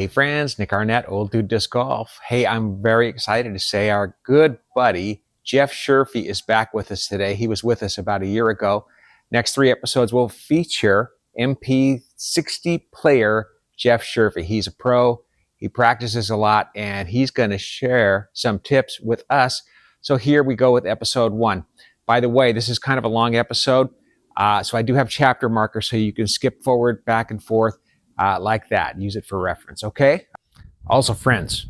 Hey friends, Nick Arnette, Old Dude Disc Golf. Hey, I'm very excited to say our good buddy Jeff Sherfey is back with us today. He was with us about a year ago. Next 3 episodes will feature MP60 player Jeff Sherfey. He's a pro, he practices a lot, and he's going to share some tips with us. So here we go with episode 1. By the way, this is kind of a long episode, so I do have chapter markers so you can skip forward, back and forth. Like that. Use it for reference, okay? Also, friends,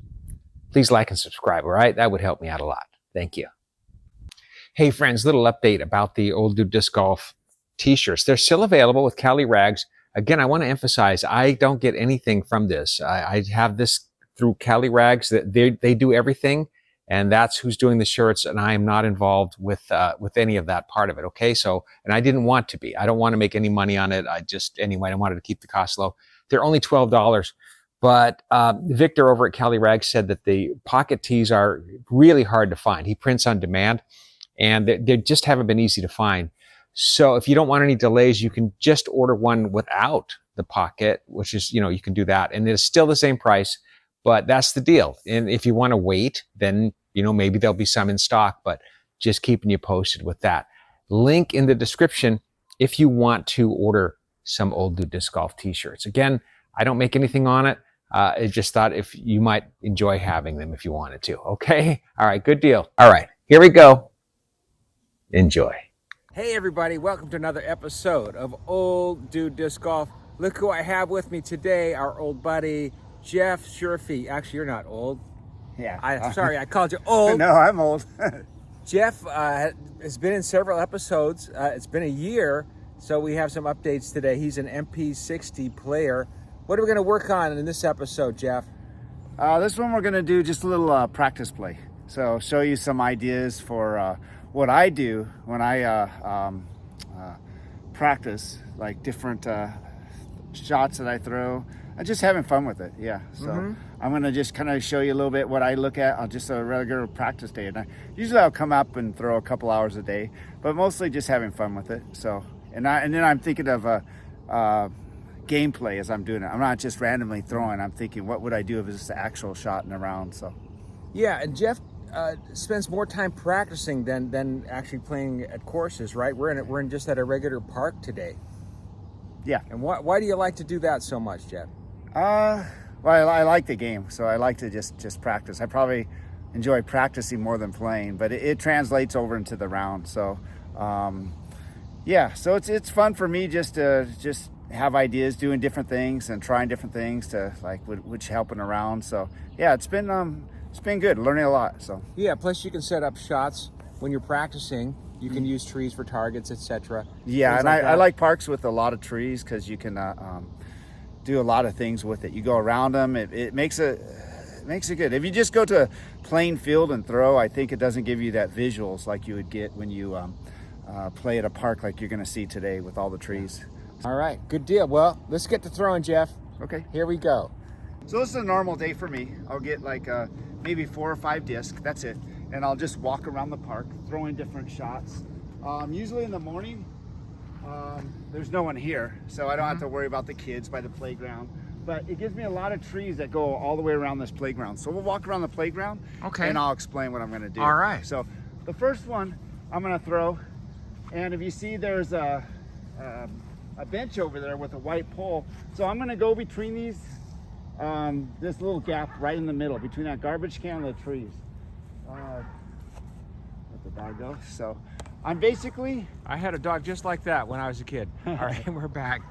please like and subscribe, all right? That would help me out a lot. Thank you. Hey, friends, little update about the Old Dude Disc Golf t-shirts. They're still available with Cali Rags. Again, I want to emphasize, I don't get anything from this. I have this through Cali Rags. They do everything, and that's who's doing the shirts, and I am not involved with any of that part of it, okay? So, and I didn't want to be. I don't want to make any money on it. Anyway, I wanted to keep the cost low. They're only $12, but Victor over at Cali Rags said that the pocket tees are really hard to find. He prints on demand, and they just haven't been easy to find. So if you don't want any delays, you can just order one without the pocket, which is, you can do that. And it's still the same price, but that's the deal. And if you want to wait, then, maybe there'll be some in stock, but just keeping you posted with that. Link in the description if you want to order some Old Dude Disc Golf t-shirts. Again, I don't make anything on it. I just thought if you might enjoy having them if you wanted to. Okay? All right, good deal. All right, here we go. Enjoy. Hey everybody, welcome to another episode of Old Dude Disc Golf. Look who I have with me today, our old buddy, Jeff Sherfey. Actually, you're not old. Yeah. Sorry, I called you old. No, I'm old. Jeff has been in several episodes. It's been a year. So we have some updates today. He's an MP60 player. What are we going to work on in this episode, Jeff? This one we're going to do just a little practice play. So show you some ideas for what I do when I practice, like different shots that I throw. I'm just having fun with it, yeah. So I'm going to just kind of show you a little bit what I look at on just a regular practice day. And usually I'll come up and throw a couple hours a day, but mostly just having fun with it. So. And then I'm thinking of gameplay as I'm doing it. I'm not just randomly throwing. I'm thinking, what would I do if it's an actual shot in a round? So, yeah. And Jeff spends more time practicing than actually playing at courses, right? We're just at a regular park today. Yeah. And why do you like to do that so much, Jeff? Well, I like the game, so I like to just practice. I probably enjoy practicing more than playing, but it translates over into the round. So. Yeah, so it's fun for me just to have ideas, doing different things and trying different things to which helping around. So yeah, it's been good, learning a lot. So yeah, plus you can set up shots when you're practicing. You can use trees for targets, etc. Yeah, and I like parks with a lot of trees because you can do a lot of things with it. You go around them. It makes it good. If you just go to a plain field and throw, I think it doesn't give you that visuals like you would get when you play at a park like you're going to see today with all the trees. All right, good deal. Well, let's get to throwing, Jeff. Okay. Here we go. So this is a normal day for me. I'll get maybe 4 or 5 discs, that's it. And I'll just walk around the park throwing different shots. Usually in the morning, there's no one here, so I don't have to worry about the kids by the playground. But it gives me a lot of trees that go all the way around this playground. So we'll walk around the playground, okay, and I'll explain what I'm going to do. All right. So the first one I'm going to throw, and if you see there's a bench over there with a white pole. So I'm going to go between these, this little gap right in the middle, between that garbage can and the trees. Let the dog go. So I'm basically... I had a dog just like that when I was a kid. All right, we're back.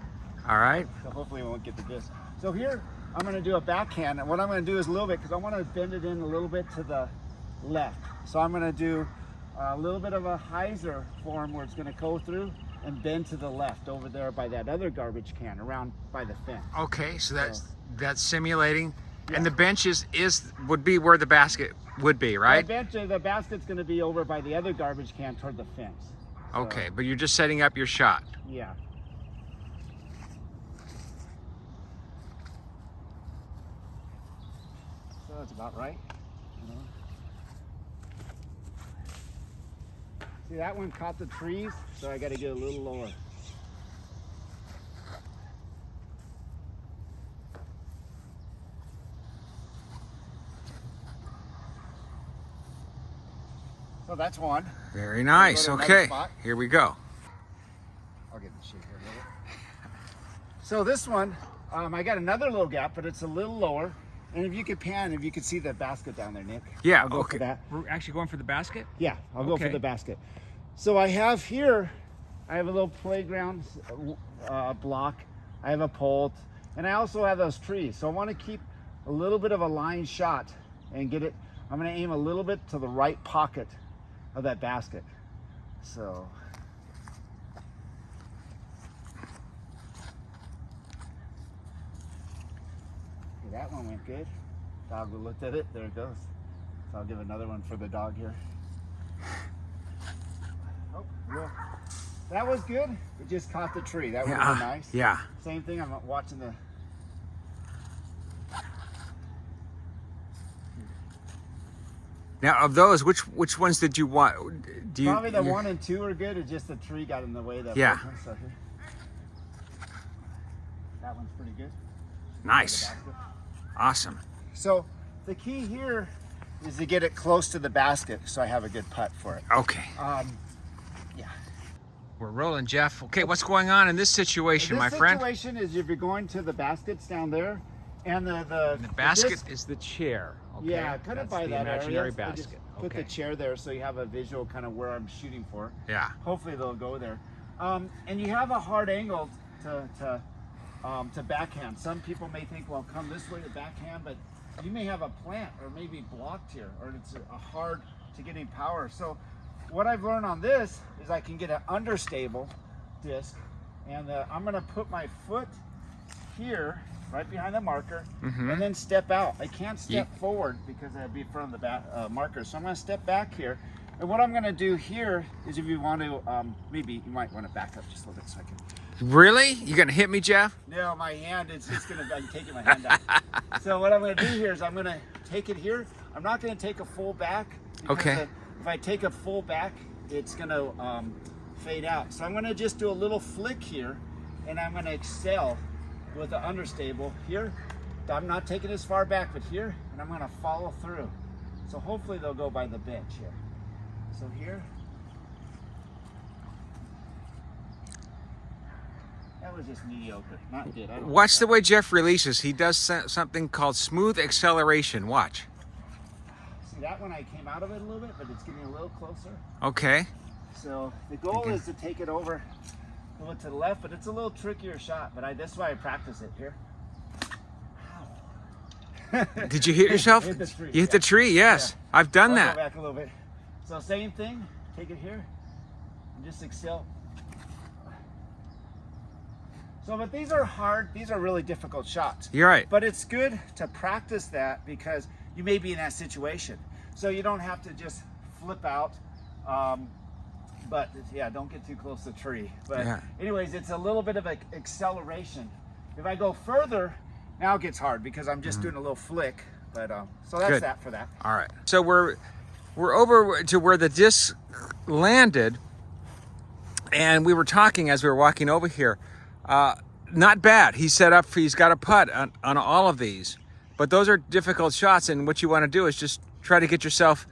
All right. So hopefully we won't get the disc. So here, I'm going to do a backhand. And what I'm going to do is a little bit, because I want to bend it in a little bit to the left. So I'm going to do a little bit of a hyzer form where it's going to go through and bend to the left over there by that other garbage can around by the fence. Okay, so that's simulating. Yeah. And the bench would be where the basket would be, right? The basket's going to be over by the other garbage can toward the fence. So, okay, but you're just setting up your shot. Yeah. So that's about right. See, that one caught the trees, so I got to get a little lower. So that's one. Very nice. Go to another Okay, spot. here we go. I'll get the shade here a little bit. So this one, I got another little gap, but it's a little lower. And if you could pan, if you could see the basket down there, Nick. Yeah, I'll go okay. for that. We're actually going for the basket? Yeah, I'll go for Okay. the basket. So I have here, I have a little playground block. I have a pole, and I also have those trees. So I want to keep a little bit of a line shot and get it. I'm going to aim a little bit to the right pocket of that basket. So. Okay, that one went good. Dog looked at it. There it goes. So I'll give another one for the dog here. Oh, well, that was good. It just caught the tree. That was Yeah, really nice. yeah. Same thing. I'm watching the. Now, of those, which ones did you want? Do you Probably the 1 and 2 are good. It's just the tree got in the way. That Yeah. so here. That one's pretty good. Nice, The basket. awesome. So the key here is to get it close to the basket, so I have a good putt for it. Okay, Yeah. we're rolling, Jeff. Okay, what's going on in this situation, my friend? This situation is if you're going to the baskets down there, and the Basket disc- is the chair. Okay? Yeah, cut it That's by the that imaginary area. I just basket. Put the Okay. chair there so you have a visual kind of where I'm shooting for. Yeah. Hopefully they'll go there. And you have a hard angle to backhand. Some people may think, well, come this way to backhand, but you may have a plant or maybe blocked here, or it's a hard to getting power. So what I've learned on this is I can get an understable disc, and I'm gonna put my foot here, right behind the marker, and then step out. I can't step forward because I'd be in front of the marker. So I'm gonna step back here. And what I'm gonna do here is if you want to, maybe you might want to back up just a little bit so I can. Really? You gonna hit me, Jeff? No, my hand, it's just gonna, I'm taking my hand out. So what I'm gonna do here is I'm gonna take it here. I'm not gonna take a full back. Because Okay. if I take a full back, it's gonna fade out. So I'm gonna just do a little flick here, and I'm gonna excel with the understable here. I'm not taking as far back, but here, and I'm gonna follow through. So hopefully they'll go by the bench here. So here. That was just mediocre, not good. I don't Watch like the that. way Jeff releases. He does something called smooth acceleration. Watch. See that one, I came out of it a little bit, but it's getting a little closer. Okay. So the goal is to take it over a little to the left, but it's a little trickier shot. But that's why I practice it here. Did you hit yourself? Hit the tree, You hit the yeah. tree, yes. Yeah. I've done I'll that. Go back a little bit. So same thing. Take it here and just excel. So, but these are hard. These are really difficult shots. You're right. But it's good to practice that because you may be in that situation. So you don't have to just flip out. But yeah, don't get too close to the tree. But Yeah. anyways, it's a little bit of an acceleration. If I go further, now it gets hard because I'm just doing a little flick. But so that's Good. that for that. All right. So we're over to where the disc landed, and we were talking as we were walking over here. Not bad. He's got a putt on all of these, but those are difficult shots. And what you want to do is just try to get yourself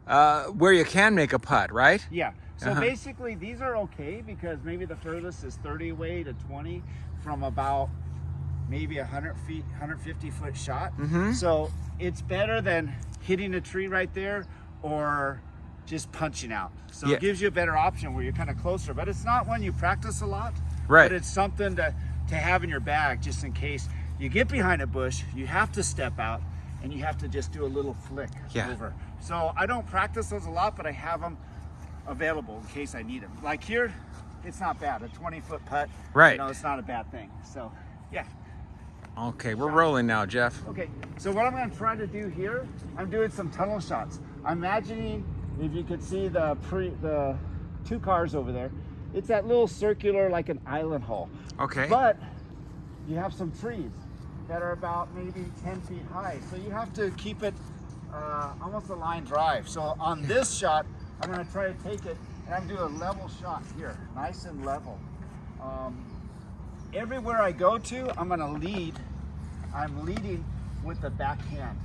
where you can make a putt, right? Yeah. So basically, these are okay because maybe the furthest is 30 away to 20 from about maybe 100 feet, 150 foot shot. So it's better than hitting a tree right there or just punching out. So Yeah. it gives you a better option where you're kind of closer, but it's not one you practice a lot. Right. But it's something to have in your bag just in case you get behind a bush, you have to step out and you have to just do a little flick over. So I don't practice those a lot, but I have them available in case I need them. Like here, it's not bad. A 20-foot putt, Right. You know, it's not a bad thing. So yeah. Okay, we're rolling now, Jeff. Okay, so what I'm going to try to do here, I'm doing some tunnel shots. I'm imagining, if you could see the two cars over there, it's that little circular, like an island hole. Okay. But you have some trees that are about maybe 10 feet high. So you have to keep it almost a line drive. So on this shot, I'm going to try to take it and I'm doing a level shot here, nice and level. Everywhere I go to, I'm going to lead. I'm leading with the backhand.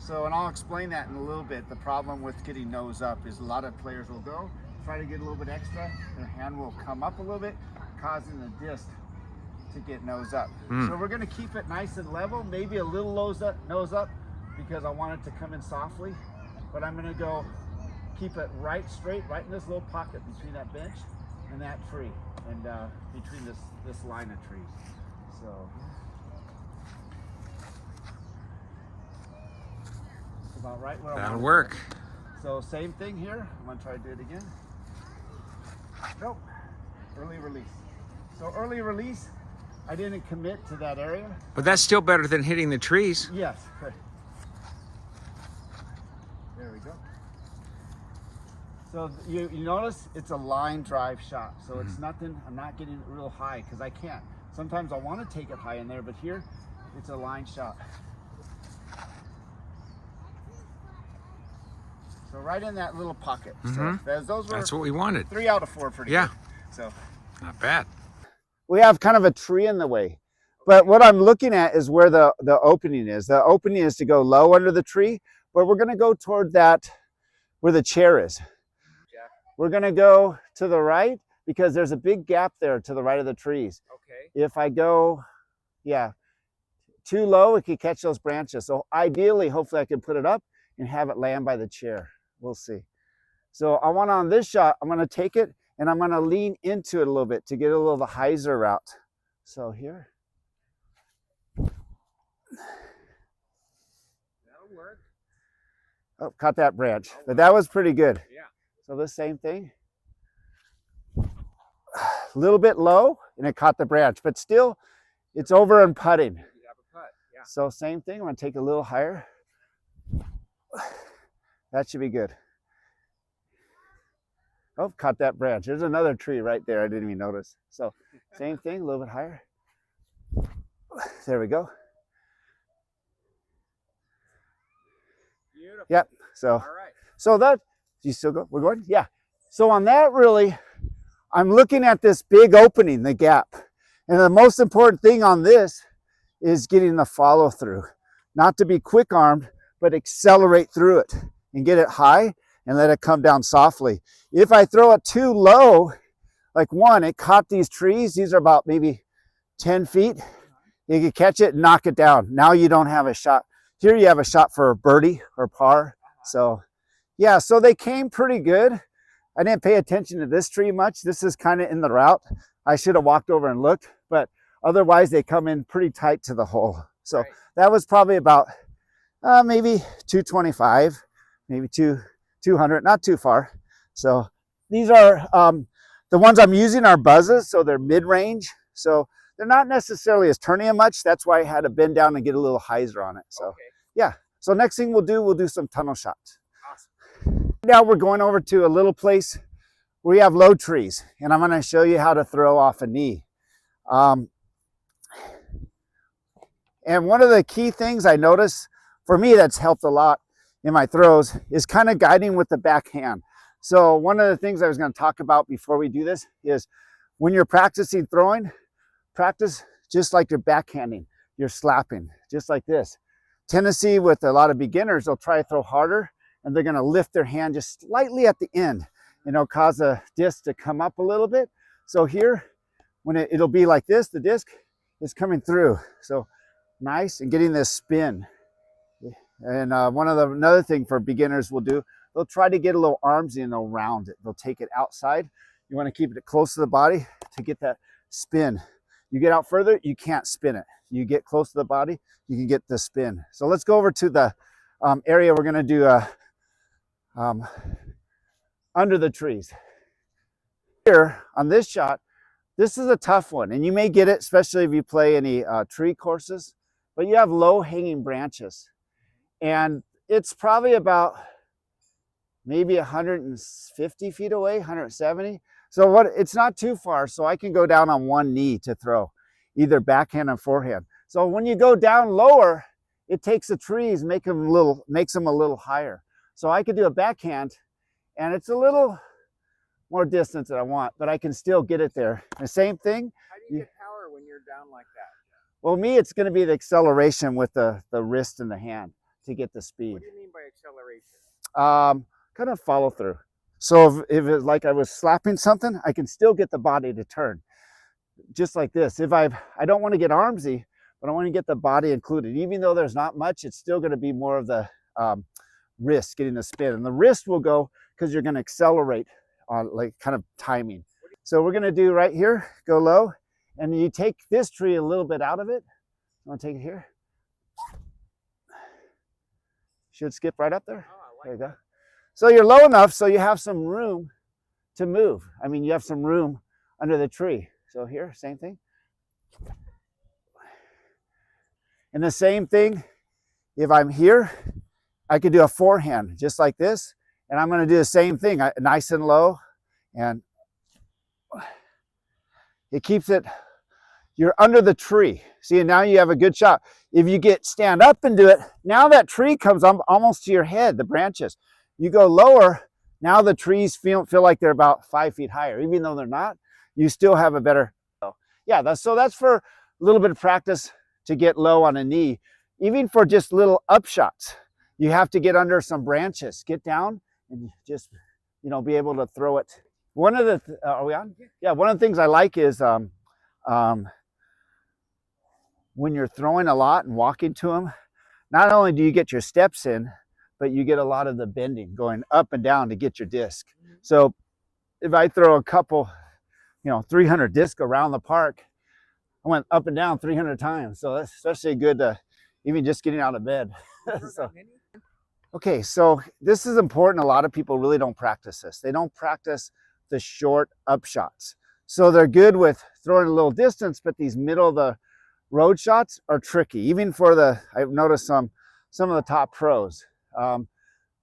So, and I'll explain that in a little bit. The problem with getting nose up is a lot of players will go, try to get a little bit extra, their hand will come up a little bit, causing the disc to get nose up. So we're gonna keep it nice and level, maybe a little nose up, because I want it to come in softly, but I'm gonna go keep it right straight, right in this little pocket between that bench and that tree, and between this line of trees. So it's about right where I want it. That'll work. So same thing here. I'm gonna try to do it again. Nope. Early release. So early release, I didn't commit to that area. But that's still better than hitting the trees. Yes. There we go. So you notice it's a line drive shot. So it's nothing, I'm not getting it real high because I can't. Sometimes I want to take it high in there, but here it's a line shot. So right in that little pocket. So those were, That's what we wanted. 3 out of 4 pretty good. So Not bad. we have kind of a tree in the way. But what I'm looking at is where the opening is. The opening is to go low under the tree, but we're gonna go toward that where the chair is. We're gonna go to the right because there's a big gap there to the right of the trees. Okay. If I go, too low, it could catch those branches. So ideally, hopefully I can put it up and have it land by the chair. We'll see. So I want on this shot, I'm gonna take it and I'm gonna lean into it a little bit to get a little of the hyzer route. So here. That'll work. Oh, caught that branch, but that was pretty good. Yeah. So the same thing. A little bit low and it caught the branch, but still it's over and putting. You have a putt. Yeah. So same thing, I'm gonna take a little higher. That should be good. Oh, caught that branch. There's another tree right there. I didn't even notice. So same thing, a little bit higher. There we go. Beautiful. Yep. So, All right. so that, do you still go? We're going? Yeah. So on that, really, I'm looking at this big opening, the gap. And the most important thing on this is getting the follow through. Not to be quick armed, but accelerate through it and get it high and let it come down softly. If I throw it too low, like one, it caught these trees. These are about maybe 10 feet. You can catch it and knock it down. Now you don't have a shot. Here you have a shot for a birdie or par. So yeah, so they came pretty good. I didn't pay attention to this tree much. This is kind of in the route. I should have walked over and looked, but otherwise they come in pretty tight to the hole. So that was probably about maybe 225, maybe 200, not too far. So these are, the ones I'm using are buzzes, so they're mid-range. So they're not necessarily as turning much. That's why I had to bend down and get a little hyzer on it. So yeah, so next thing we'll do some tunnel shots. Awesome. Now we're going over to a little place where we have low trees, and I'm gonna show you how to throw off a knee. And one of the key things I noticed, for me that's helped a lot in my throws, is kind of guiding with the back hand. So one of the things I was going to talk about before we do this is when you're practicing throwing, practice just like you're backhanding, you're slapping, just like this. Tendency with a lot of beginners, they'll try to throw harder and they're going to lift their hand just slightly at the end, and it'll cause the disc to come up a little bit. So here, when it'll be like this, the disc is coming through. So nice, and getting this spin. And another thing for beginners will do, they'll try to get a little armsy and they'll round it. They'll take it outside. You want to keep it close to the body to get that spin. You get out further, you can't spin it. You get close to the body, you can get the spin. So let's go over to the area we're going to do under the trees. Here on this shot, this is a tough one, and you may get it, especially if you play any tree courses, but you have low hanging branches. And it's probably about maybe 150 feet away, 170. So it's not too far, so I can go down on one knee to throw, either backhand or forehand. So when you go down lower, it takes the trees, makes them a little higher. So I could do a backhand, and it's a little more distance than I want, but I can still get it there. The same thing. How do you get power when you're down like that? Well, me, it's going to be the acceleration with the wrist and the hand. to get the speed. What do you mean by acceleration? Kind of follow through. So if it's like I was slapping something, I can still get the body to turn. Just like this. If I don't want to get armsy, but I want to get the body included. Even though there's not much, it's still going to be more of the wrist getting the spin. And the wrist will go because you're going to accelerate on like kind of timing. So we're going to do right here, go low, and you take this tree a little bit out of it. I'm going to take it here. Should skip right up there. There you go. So you're low enough so you have some room to move. I mean, you have some room under the tree. So here, same thing. And the same thing, if I'm here, I could do a forehand just like this. And I'm going to do the same thing, nice and low. And it keeps it, you're under the tree. See, and now you have a good shot. If you stand up and do it, now that tree comes almost to your head, the branches. You go lower, now the trees feel like they're about 5 feet higher. Even though they're not, you still have a better, yeah, that's for a little bit of practice to get low on a knee. Even for just little upshots, you have to get under some branches, get down and just, be able to throw it. One of the, are we on? Yeah, one of the things I like is when you're throwing a lot and walking to them, not only do you get your steps in, but you get a lot of the bending going up and down to get your disc. So if I throw a couple, 300 disc around the park, I went up and down 300 times. So that's especially good to even just getting out of bed. Okay, so this is important. A lot of people really don't practice this. They don't practice the short upshots. So they're good with throwing a little distance, but these middle of the road shots are tricky. Even for I've noticed some of the top pros.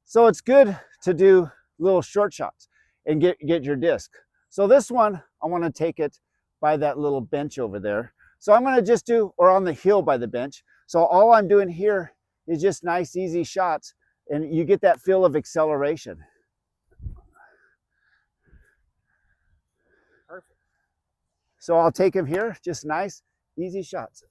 So it's good to do little short shots and get your disc. So this one, I want to take it by that little bench over there. So I'm going to just do, or on the hill by the bench. So all I'm doing here is just nice, easy shots, and you get that feel of acceleration. Perfect. So I'll take him here, just nice, easy shots.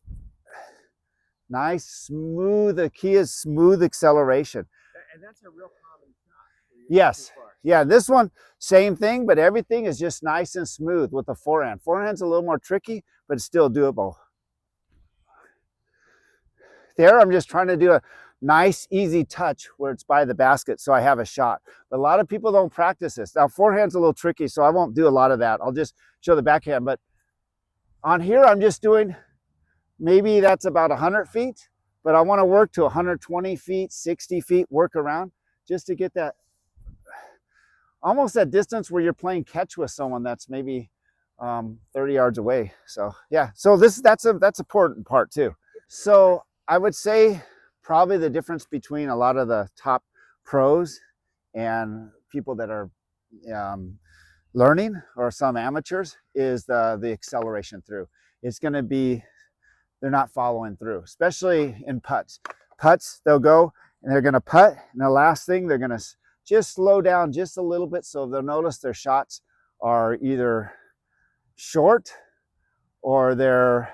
Nice, smooth, the key is smooth acceleration. And that's a real common shot. Yes. Yeah, this one, same thing, but everything is just nice and smooth with the forehand. Forehand's a little more tricky, but it's still doable. There, I'm just trying to do a nice, easy touch where it's by the basket so I have a shot. But a lot of people don't practice this. Now, forehand's a little tricky, so I won't do a lot of that. I'll just show the backhand. But on here, I'm just doing, maybe that's about 100 feet, but I want to work to 120 feet, 60 feet, work around just to get that, almost that distance where you're playing catch with someone that's maybe 30 yards away. So yeah, so that's an important part too. So I would say probably the difference between a lot of the top pros and people that are learning, or some amateurs, is the acceleration through. It's going to be, they're not following through, especially in putts. Putts, they'll go and they're going to putt, and the last thing, they're going to just slow down just a little bit, so they'll notice their shots are either short or they're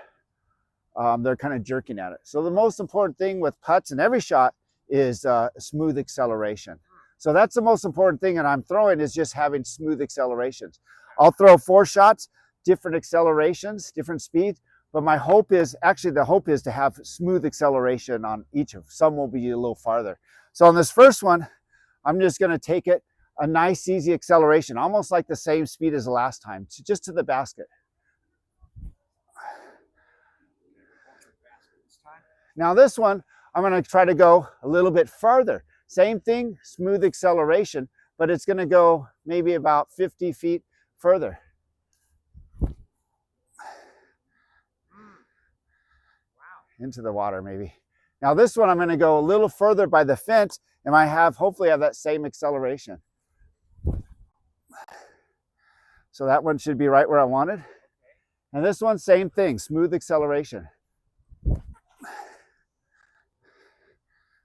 kind of jerking at it. So the most important thing with putts in every shot is smooth acceleration. So that's the most important thing, and I'm throwing is just having smooth accelerations. I'll throw 4 shots, different accelerations, different speeds, but my hope is, actually the hope is to have smooth acceleration on each of. Some will be a little farther. So on this first one, I'm just going to take it a nice, easy acceleration, almost like the same speed as the last time, just to the basket. Now this one, I'm going to try to go a little bit farther. Same thing, smooth acceleration, but it's going to go maybe about 50 feet further. Into the water maybe. Now this one, I'm going to go a little further by the fence, and I hopefully have that same acceleration. So that one should be right where I wanted. And this one, same thing, smooth acceleration.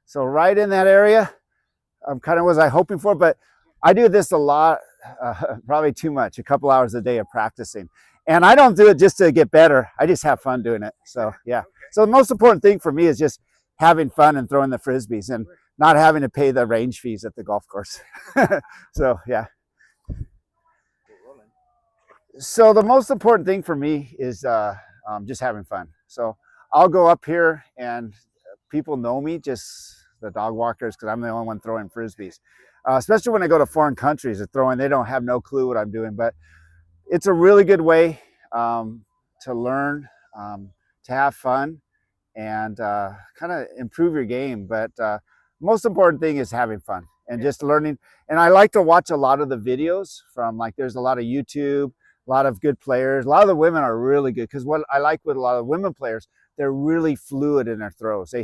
So right in that area, kind of was I hoping for, but I do this a lot, probably too much, a couple hours a day of practicing. And I don't do it just to get better. I just have fun doing it. So yeah. So the most important thing for me is just having fun and throwing the frisbees and not having to pay the range fees at the golf course. So yeah. So the most important thing for me is just having fun. So I'll go up here and people know me, just the dog walkers, because I'm the only one throwing frisbees. Especially when I go to foreign countries and throwing, they don't have no clue what I'm doing. But it's a really good way to learn, to have fun, and kind of improve your game. But most important thing is having fun and just learning. And I like to watch a lot of the videos from, like, there's a lot of YouTube, a lot of good players. A lot of the women are really good, because what I like with a lot of women players, they're really fluid in their throws.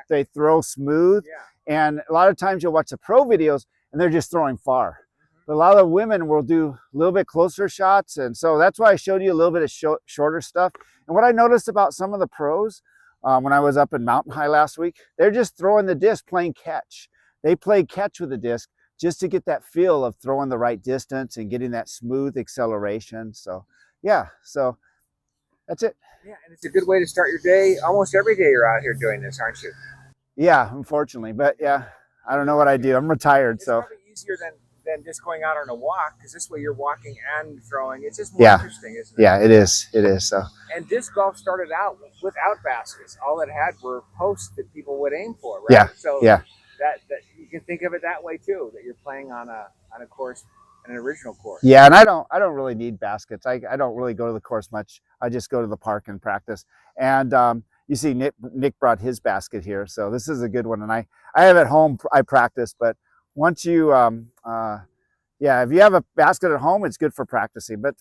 They throw smooth, and a lot of times you'll watch the pro videos and they're just throwing far. But a lot of women will do a little bit closer shots, and so that's why I showed you a little bit of shorter stuff. And what I noticed about some of the pros when I was up in Mountain High last week, they're just throwing the disc, playing catch. They play catch with the disc just to get that feel of throwing the right distance and getting that smooth acceleration. So yeah, so that's it. Yeah, and it's a good way to start your day. Almost every day you're out here doing this, aren't you? Yeah, unfortunately, but yeah, I don't know what I do. I'm retired, it's so probably easier than just going out on a walk, because this way you're walking and throwing. It's just more interesting, isn't it? Yeah, it is. It is. So. And disc golf started out without baskets. All it had were posts that people would aim for, right? Yeah. So yeah. That you can think of it that way too, that you're playing on a course, an original course. Yeah, and I don't really need baskets. I don't really go to the course much. I just go to the park and practice. And you see Nick brought his basket here, so this is a good one. And I have at home, I practice, but once you yeah, if you have a basket at home, it's good for practicing. But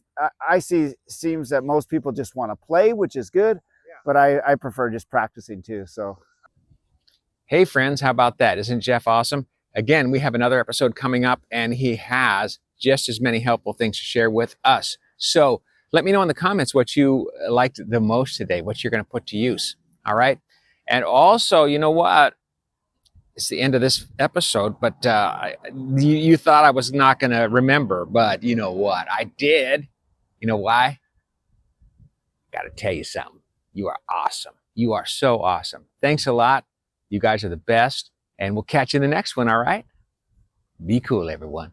I seems that most people just want to play, which is good, but I prefer just practicing too. So hey friends, how about that? Isn't Jeff awesome? Again, we have another episode coming up, and he has just as many helpful things to share with us. So let me know in the comments what you liked the most today, what you're going to put to use. All right. And also, you know what? It's the end of this episode, but you thought I was not going to remember, but you know what? I did. You know why? Got to tell you something. You are awesome. You are so awesome. Thanks a lot. You guys are the best, and we'll catch you in the next one, all right? Be cool, everyone.